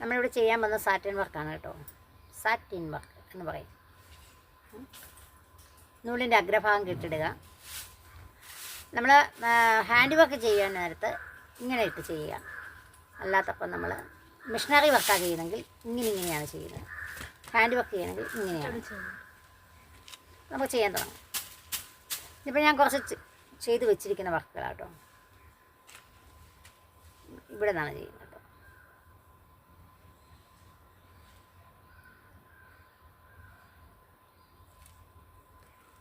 നമ്മളിവിടെ ചെയ്യാൻ വന്ന സാറ്റിൻ വർക്കാണ് കേട്ടോ. സാറ്റിൻ വർക്ക് എന്ന് പറയും. നൂലിൻ്റെ അഗ്രഭാഗം കെട്ടിടുക. നമ്മൾ ഹാൻഡ് വർക്ക് ചെയ്യാൻ നേരത്ത് ഇങ്ങനെ ഇട്ട് ചെയ്യുക. അല്ലാത്തപ്പോൾ നമ്മൾ മിഷനറി വർക്കാണ് ചെയ്യുന്നെങ്കിൽ ഇങ്ങനെയാണ് ചെയ്യുന്നത്. ഹാൻഡ് വർക്ക് ചെയ്യണമെങ്കിൽ ഇങ്ങനെയാണ് നമുക്ക് ചെയ്യാൻ തുടങ്ങും. ഇപ്പോൾ ഞാൻ കുറച്ച് ചെയ്ത് വെച്ചിരിക്കുന്ന വർക്കുകളാട്ടോ. ഇവിടെ നിന്നാണ് ചെയ്യുന്നത് കേട്ടോ.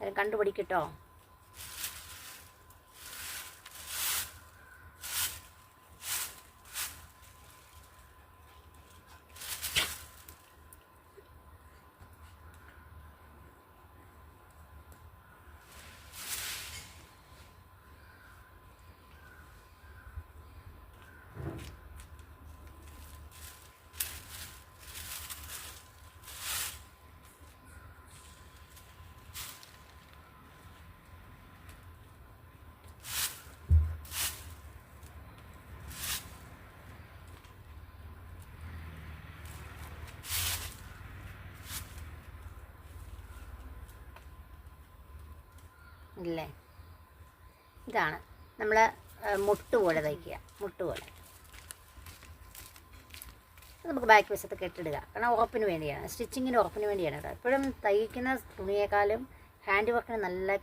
അത് കണ്ടുപിടിക്കട്ടോ. ഇല്ലേ, ഇതാണ് നമ്മൾ മുട്ട് പോലെ തയ്ക്കുക. മുട്ട് പോലെ നമുക്ക് ബാക്ക് വശത്ത് കെട്ടിടുക. കാരണം ഉറപ്പിന് വേണ്ടിയാണ്, സ്റ്റിച്ചിങ്ങിന് ഉറപ്പിന് വേണ്ടിയാണ് കേട്ടോ. എപ്പോഴും തയ്ക്കുന്ന തുണിയേക്കാളും ഹാൻഡ് വർക്കിന് നല്ല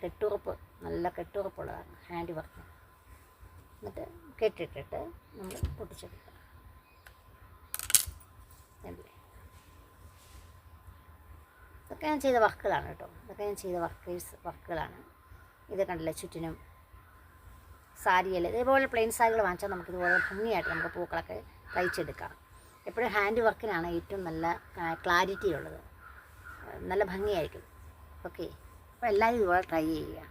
കെട്ടുറപ്പുള്ളതാണ് ഹാൻഡ് വർക്ക്. എന്നിട്ട് കെട്ടിട്ടിട്ട് നമ്മൾ പൊട്ടിച്ചെടുക്കുക. ഇതൊക്കെ ഞാൻ ചെയ്ത വർക്കുകളാണ് കേട്ടോ. ഇതൊക്കെ ഞാൻ ചെയ്ത വർക്കുകളാണ്. ഇത് കണ്ടില്ല, ചുറ്റിനും സാരിയിൽ ഇതേപോലെ പ്ലെയിൻ സാരികൾ വാങ്ങിച്ചാൽ നമുക്കിതുപോലെ ഭംഗിയായിട്ട് നമുക്ക് പൂക്കളൊക്കെ തയ്ച്ചെടുക്കാം. എപ്പോഴും ഹാൻഡ് വർക്കിനാണ് ഏറ്റവും നല്ല ക്ലാരിറ്റി ഉള്ളത്, നല്ല ഭംഗിയായിരിക്കും. ഓക്കെ, അപ്പോൾ എല്ലാവരും ഇതുപോലെ ട്രൈ ചെയ്യുക.